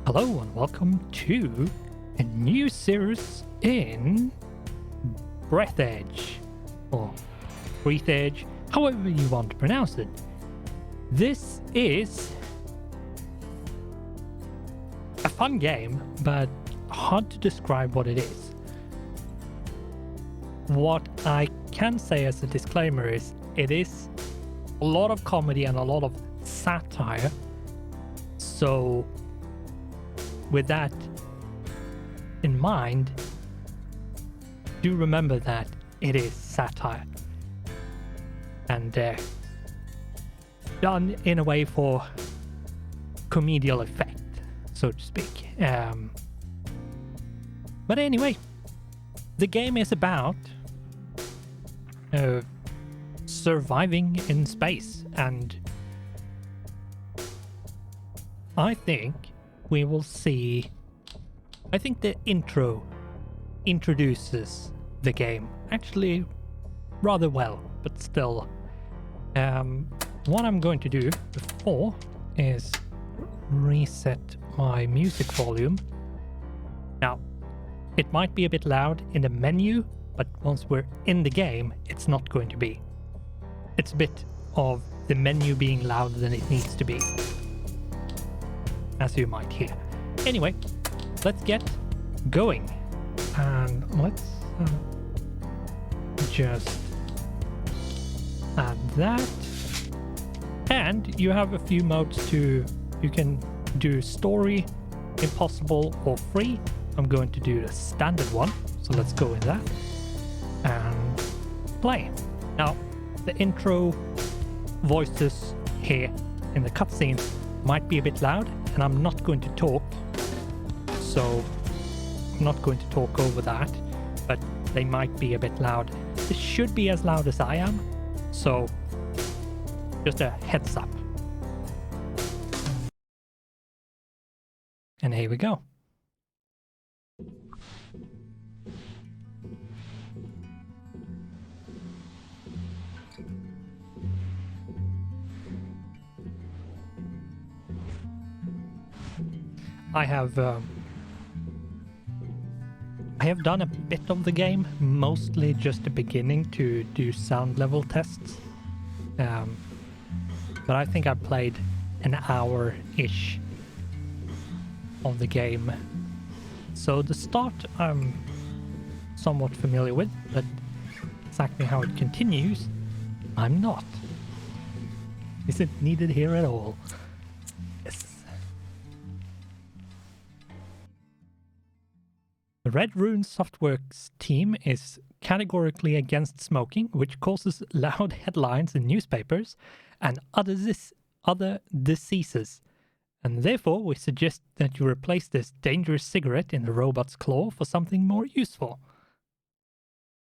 Hello and welcome to a new series in Breathedge, or Breathedge, however you want to pronounce it. This is a fun game, but hard to describe what it is. What I can say as a disclaimer is it is a lot of comedy and a lot of satire. So with that in mind, do remember that it is satire and done in a way for comedial effect, so to speak. But anyway, the game is about surviving in space, and I think we will see. I think the intro introduces the game actually rather well, but still. What I'm going to do before is reset my music volume. Now, it might be a bit loud in the menu, but once we're in the game, it's not going to be. It's a bit of the menu being louder than it needs to be, as you might hear. Anyway, let's get going. And let's just add that. And you have a few modes you can do: story, impossible, or free. I'm going to do the standard one, so let's go with that and play. Now, the intro voices here in the cutscenes might be a bit loud, and I'm not going to talk, so I'm not going to talk over that, but they might be a bit loud. This should be as loud as I am, so just a heads up. And here we go. I have done a bit of the game, mostly just the beginning to do sound level tests. But I think I played an hour-ish of the game. So the start I'm somewhat familiar with, but exactly how it continues, I'm not. Isn't needed here at all. Yes. The Red Rune Softworks team is categorically against smoking, which causes loud headlines in newspapers and other diseases. And therefore, we suggest that you replace this dangerous cigarette in the robot's claw for something more useful.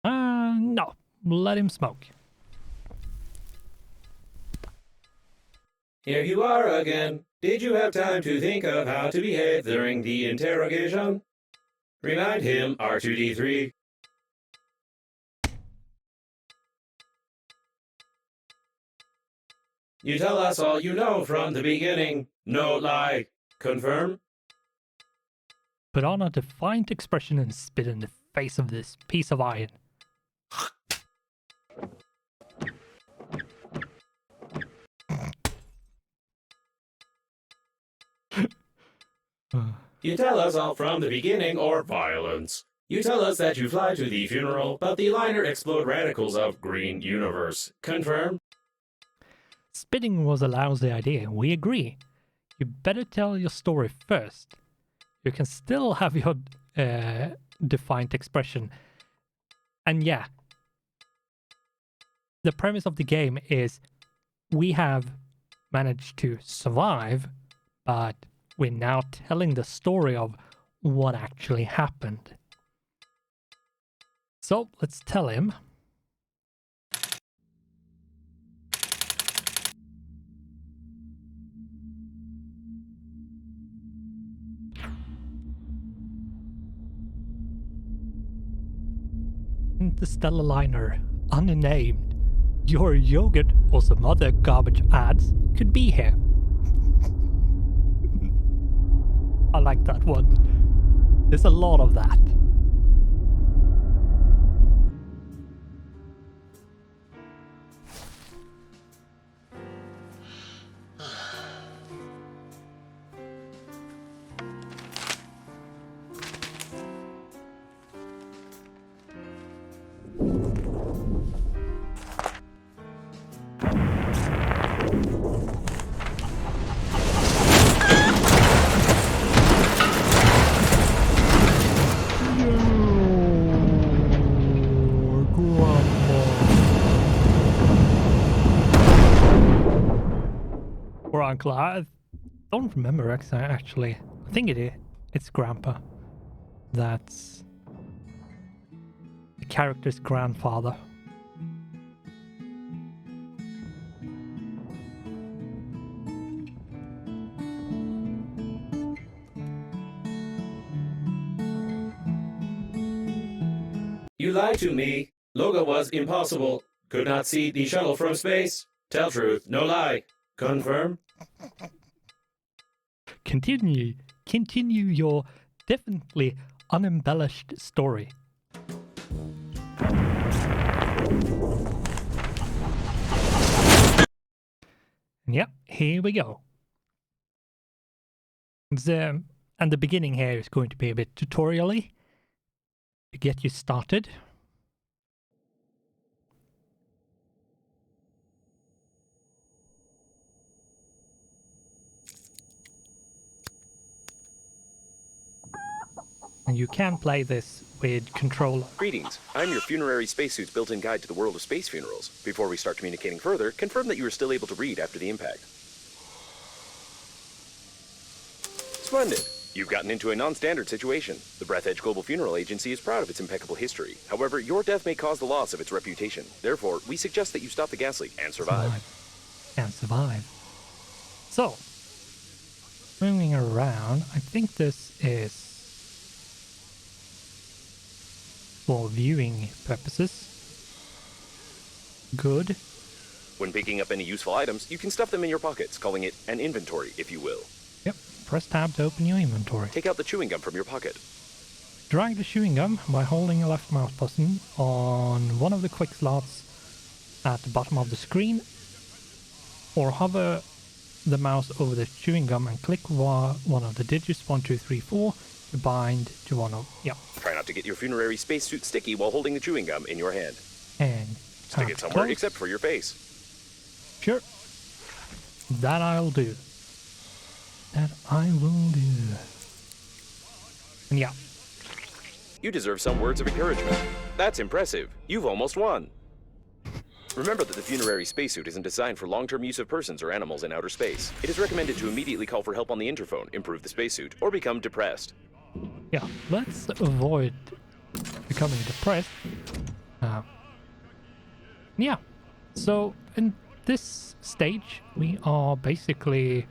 No, let him smoke. Here you are again. Did you have time to think of how to behave during the interrogation? Remind him, R2-D3. You tell us all you know from the beginning. No lie. Confirm? Put on a defiant expression and spit in the face of this piece of iron. You tell us all from the beginning, or violence. You tell us that you fly to the funeral, but the liner explode radicals of green universe. Confirm? Spitting was a lousy idea, we agree. You better tell your story first. You can still have your defiant expression. And yeah, the premise of the game is we have managed to survive, but we're now telling the story of what actually happened. So let's tell him. Interstellar liner, unnamed. Your yogurt or some other garbage ads could be here. I like that one. There's a lot of that. Or uncle. I don't remember actually. I think it's grandpa. That's the character's grandfather. You lied to me. Logo was impossible. Could not see the shuttle from space. Tell truth, no lie. Confirm? Continue your definitely unembellished story. Yep, here we go. And the beginning here is going to be a bit tutorial-y to get you started. And you can play this with controller. Greetings. I'm your funerary spacesuit's built-in guide to the world of space funerals. Before we start communicating further, confirm that you are still able to read after the impact. Splendid. You've gotten into a non-standard situation. The Breathedge Global Funeral Agency is proud of its impeccable history. However, your death may cause the loss of its reputation. Therefore, we suggest that you stop the gas leak and survive. And survive. So, moving around, I think this is for viewing purposes. Good. When picking up any useful items, you can stuff them in your pockets, calling it an inventory, if you will. Yep, press tab to open your inventory. Take out the chewing gum from your pocket. Drag the chewing gum by holding a left mouse button on one of the quick slots at the bottom of the screen, or hover the mouse over the chewing gum and click one of the digits 1, 2, 3, 4 to bind to one of. Yep. Try not to get your funerary spacesuit sticky while holding the chewing gum in your hand. And stick it somewhere except for your face. Sure. That I'll do. That I will do. And yeah. You deserve some words of encouragement. That's impressive. You've almost won. Remember that the funerary spacesuit isn't designed for long-term use of persons or animals in outer space. It is recommended to immediately call for help on the interphone, improve the spacesuit, or become depressed. Yeah, let's avoid becoming depressed. Yeah, so in this stage, we are basically,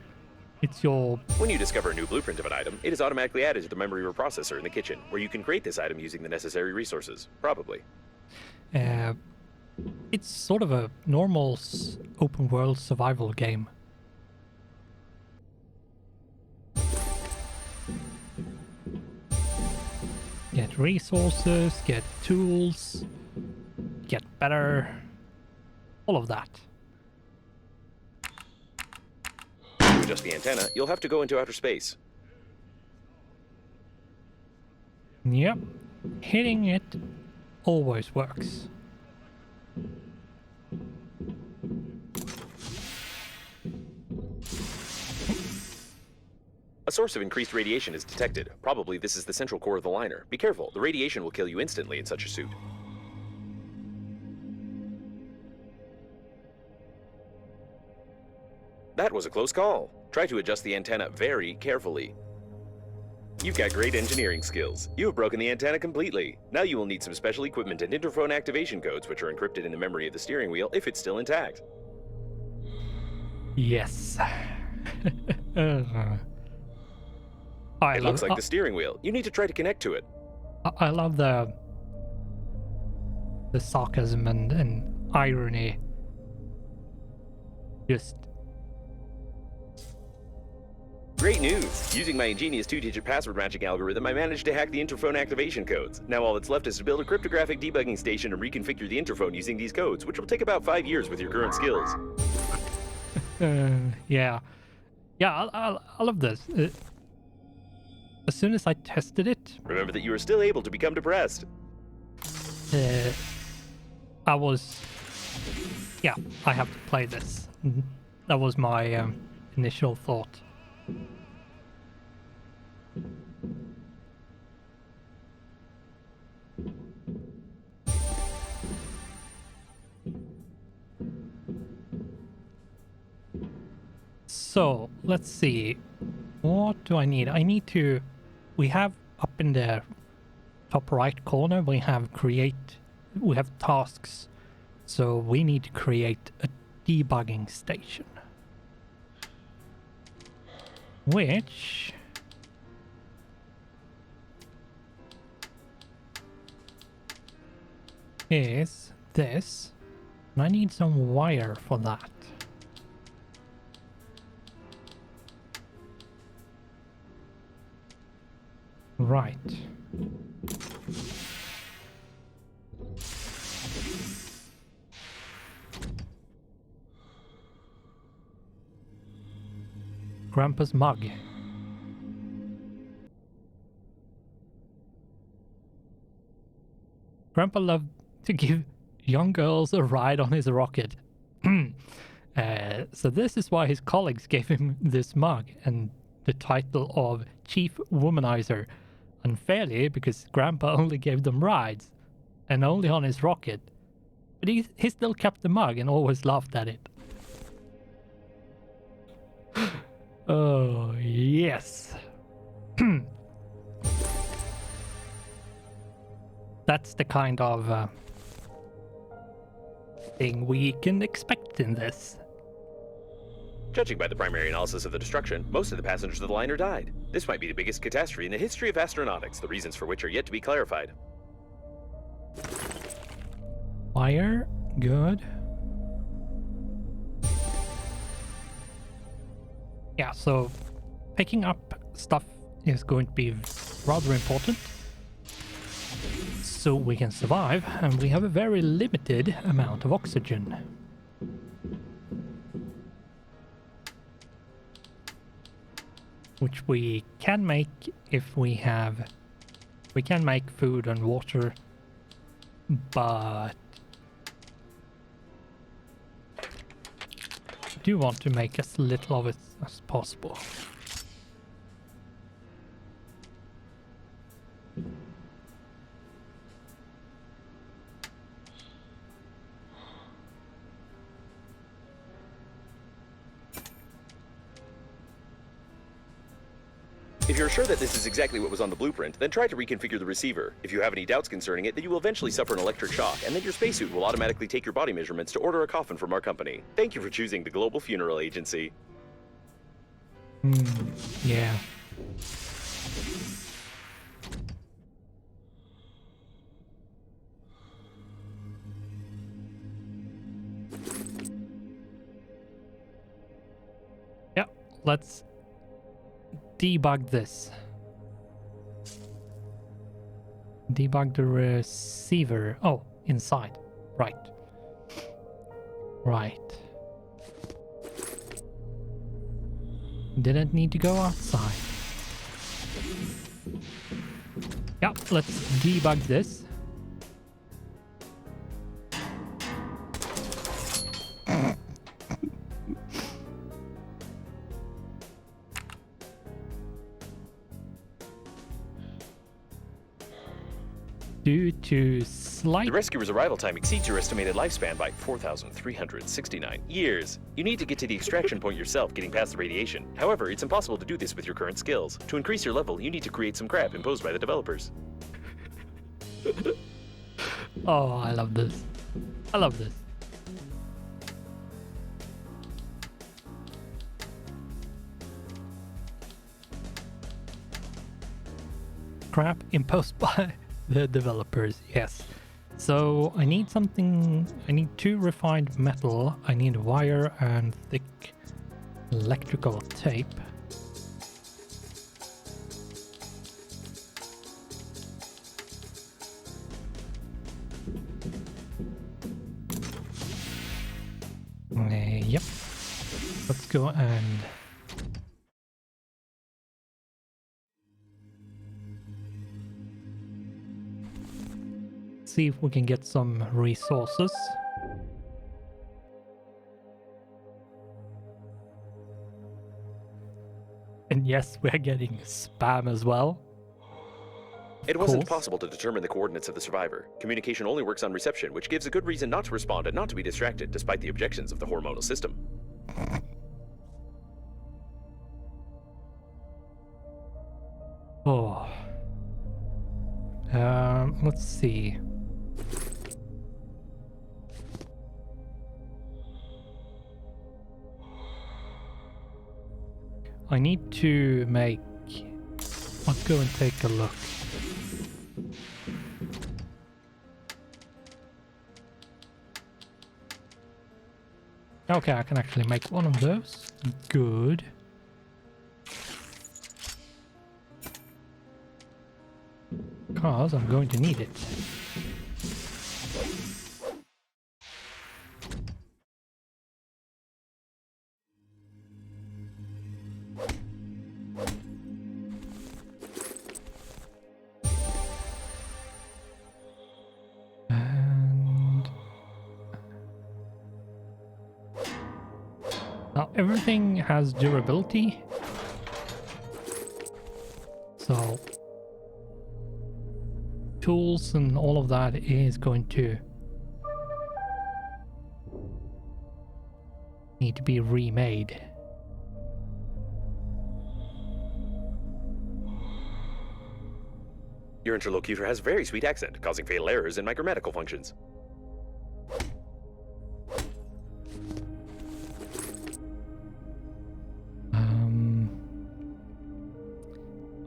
it's your... When you discover a new blueprint of an item, it is automatically added to the memory reprocessor in the kitchen, where you can create this item using the necessary resources, probably. It's sort of a normal open world survival game. Get resources, get tools, get better, all of that. To adjust the antenna, you'll have to go into outer space. Yep, hitting it always works. A source of increased radiation is detected. Probably this is the central core of the liner. Be careful, the radiation will kill you instantly in such a suit. That was a close call. Try to adjust the antenna very carefully. You've got great engineering skills. You have broken the antenna completely. Now you will need some special equipment and interphone activation codes, which are encrypted in the memory of the steering wheel if it's still intact. Yes. It looks like the steering wheel. You need to try to connect to it. I love the sarcasm and irony. Just Great news! Using my ingenious 2-digit password matching algorithm, I managed to hack the interphone activation codes. Now all that's left is to build a cryptographic debugging station and reconfigure the interphone using these codes, which will take about 5 years with your current skills. Yeah. Yeah, I love this. As soon as I tested it, Remember that you are still able to become depressed. I was... Yeah, I have to play this. That was my initial thought. So, let's see. What do I need? I need to... We have up in the top right corner, we have tasks. So we need to create a debugging station. Which... is this. And I need some wire for that. Right. Grandpa's mug. Grandpa loved to give young girls a ride on his rocket. So this is why his colleagues gave him this mug and the title of Chief Womanizer. Unfairly, because Grandpa only gave them rides, and only on his rocket. But he still kept the mug and always laughed at it. Oh, yes. That's the kind of thing we can expect in this. Judging by the primary analysis of the destruction, most of the passengers of the liner died. This might be the biggest catastrophe in the history of astronautics, the reasons for which are yet to be clarified. Wire, good. Yeah, so picking up stuff is going to be rather important. So we can survive, and we have a very limited amount of oxygen. Which we can make if we have... We can make food and water, but... I do want to make as little of it as possible. If you're sure that this is exactly what was on the blueprint, then try to reconfigure the receiver. If you have any doubts concerning it, then you will eventually suffer an electric shock, and then your spacesuit will automatically take your body measurements to order a coffin from our company. Thank you for choosing the Global Funeral Agency. Yeah. Yeah, let's debug this. Debug the receiver. Oh, inside. Right. Right. Didn't need to go outside. Yeah, let's debug this. Due to slight... The rescuer's arrival time exceeds your estimated lifespan by 4,369 years. You need to get to the extraction point yourself, getting past the radiation. However, it's impossible to do this with your current skills. To increase your level, you need to create some crap imposed by the developers. Oh, I love this. I love this. Crap imposed by the developers, yes. So I need something, I need 2 refined metal, I need wire and thick electrical tape. go and see if we can get some resources. And yes, we're getting spam as well. It wasn't course. possible to determine the coordinates of the survivor. Communication only works on reception, which gives a good reason not to respond and not to be distracted, despite the objections of the hormonal system. Oh. Let's see. I need to make... Let's go and take a look. Okay, I can actually make one of those. Good. Because I'm going to need it. And now everything has durability. So tools and all of that is going to need to be remade. Your interlocutor has very sweet accent, causing fatal errors in my grammatical functions.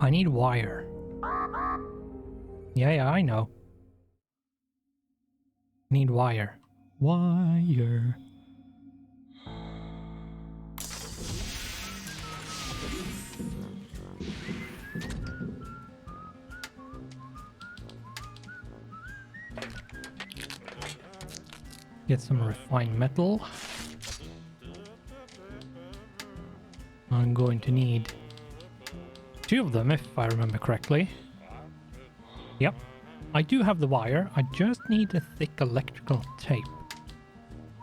I need wire. Yeah, I know. Need wire. Wire. Get some refined metal. I'm going to need 2 of them if I remember correctly. Yep. I do have the wire. I just need a thick electrical tape,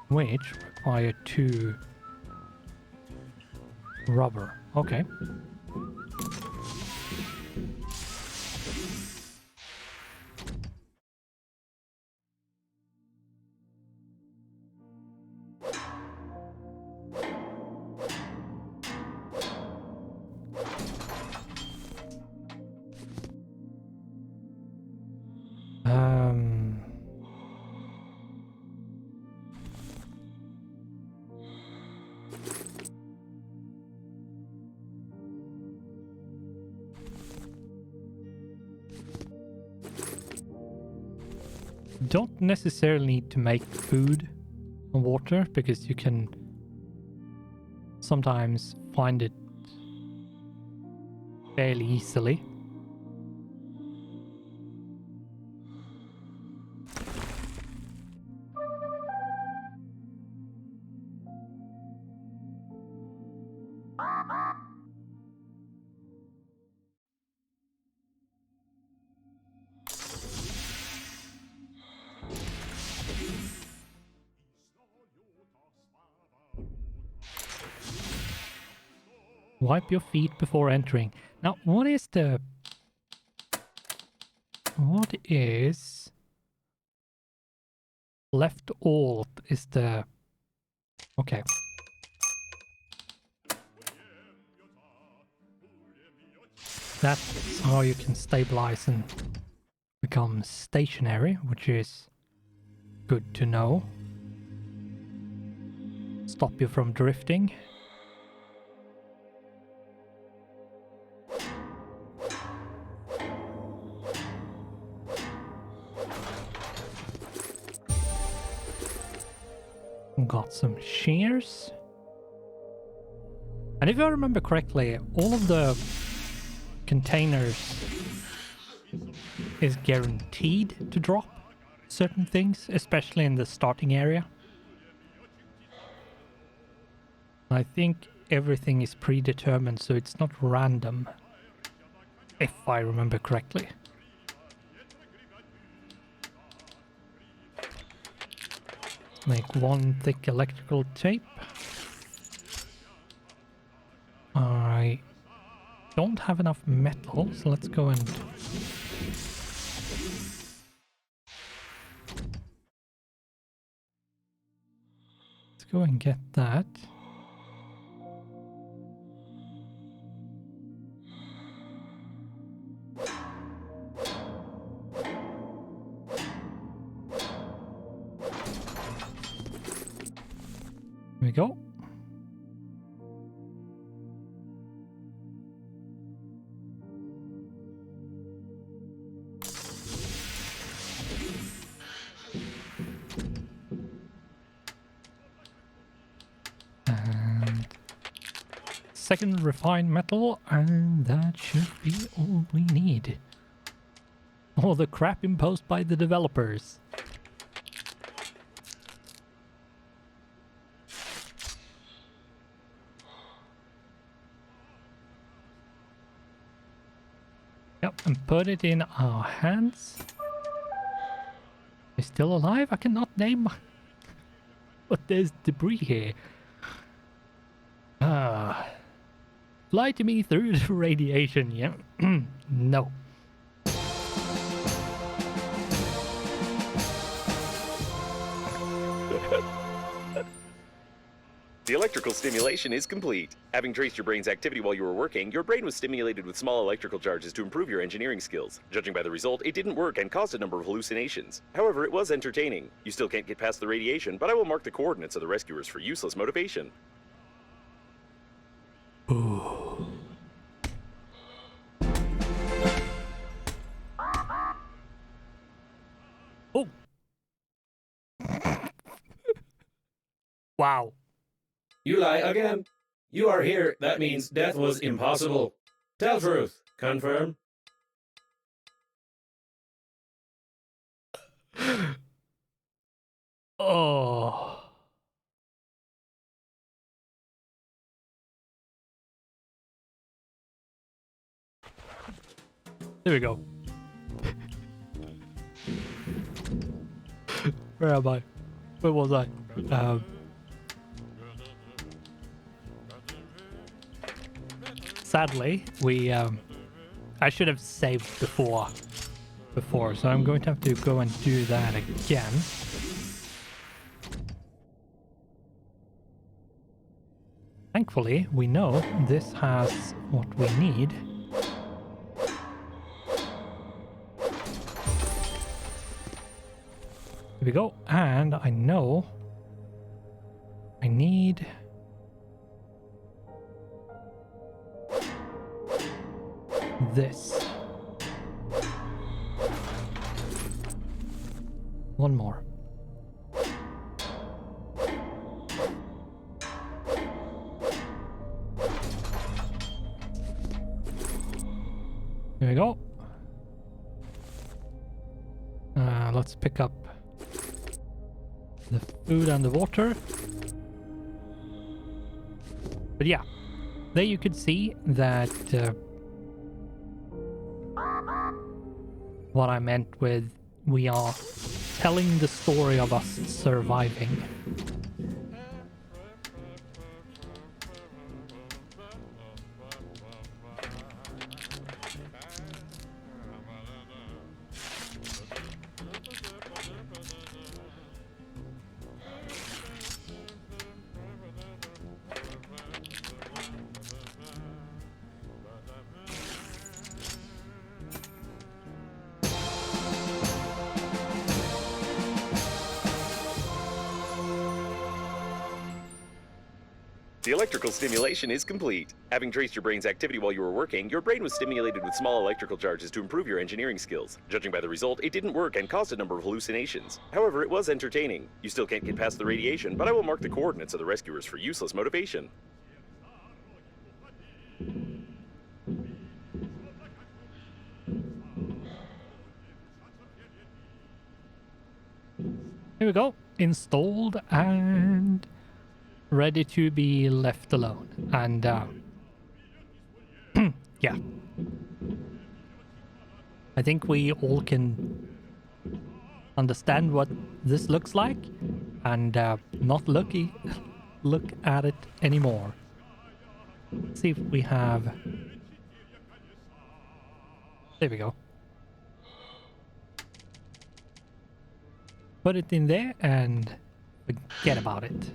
which require 2 rubber. Okay. Don't necessarily need to make food and water because you can sometimes find it fairly easily. Wipe your feet before entering. Now, what is left alt is the... Okay. That's how you can stabilize and become stationary, which is good to know. Stop you from drifting. Got some shears. And if I remember correctly, all of the containers is guaranteed to drop certain things, especially in the starting area. I think everything is predetermined, so it's not random. If I remember correctly. Make one thick electrical tape. I don't have enough metal, so let's go and... Let's go and get that. Here we go. And second refined metal, and that should be all we need. All the crap imposed by the developers. Yep, and put it in our hands. Is still alive? I cannot name. But there's debris here. Fly to me through the radiation, yeah? No. The electrical stimulation is complete. Having traced your brain's activity while you were working, your brain was stimulated with small electrical charges to improve your engineering skills. Judging by the result, it didn't work and caused a number of hallucinations. However, it was entertaining. You still can't get past the radiation, but I will mark the coordinates of the rescuers for useless motivation. Ooh. Oh. Wow. You lie again. You are here. That means death was impossible. Tell truth. Confirm. Oh. There we go. Where am I? Where was I? Sadly, I should have saved before, so I'm going to have to go and do that again. Thankfully, we know this has what we need. Here we go, and I know I need this. One more. Here we go. Let's pick up the food and the water. But yeah, there you could see that what I meant with we are telling the story of us surviving. The electrical stimulation is complete. Having traced your brain's activity while you were working, your brain was stimulated with small electrical charges to improve your engineering skills. Judging by the result, it didn't work and caused a number of hallucinations. However, it was entertaining. You still can't get past the radiation, but I will mark the coordinates of the rescuers for useless motivation. Here we go. Installed and ready to be left alone. And yeah, I think we all can understand what this looks like and not look at it anymore. Let's see if we have... There we go. Put it in there and forget about it.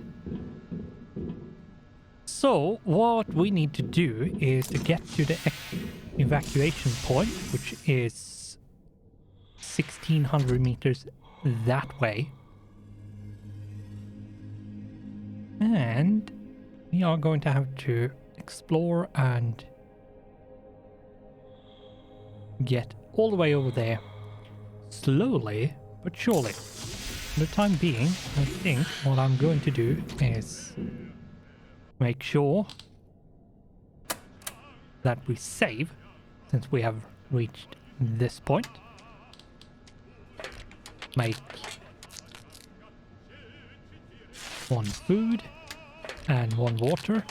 So what we need to do is to get to the evacuation point, which is 1600 meters that way. And we are going to have to explore and get all the way over there slowly but surely. For the time being, I think what I'm going to do is make sure that we save since we have reached this point. Make one food and one water.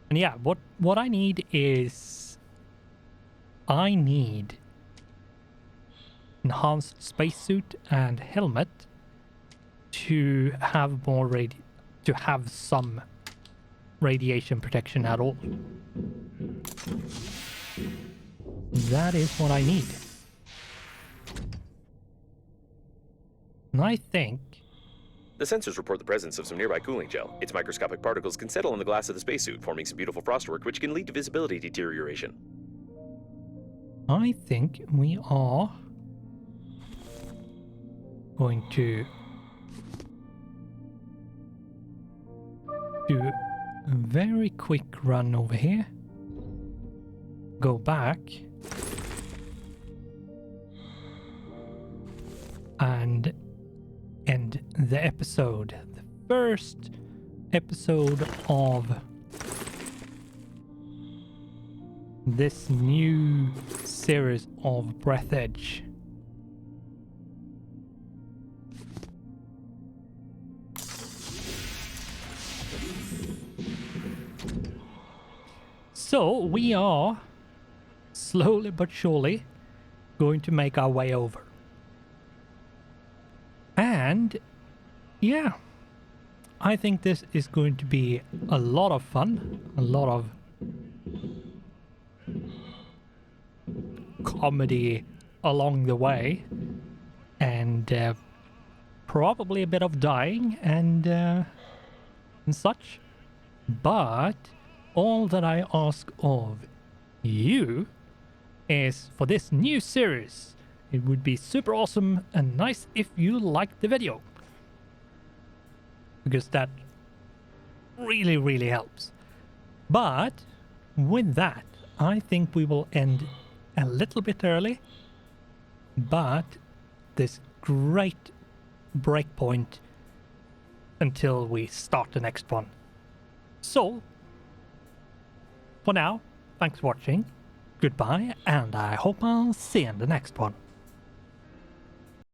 And yeah, what I need is I need enhanced spacesuit and helmet to have to have some radiation protection at all. That is what I need. And I think... The sensors report the presence of some nearby cooling gel. Its microscopic particles can settle on the glass of the spacesuit, forming some beautiful frostwork which can lead to visibility deterioration. I think we are going to do a very quick run over here. Go back. And end the episode. The first episode of this new series of Breathedge. So we are slowly but surely going to make our way over. And yeah, I think this is going to be a lot of fun, a lot of comedy along the way, and probably a bit of dying and such. But all that I ask of you is for this new series, it would be super awesome and nice if you liked the video, because that really, really helps. But with that, I think we will end a little bit early, but this great breakpoint until we start the next one. So, for now, thanks for watching, goodbye, and I hope I'll see you in the next one.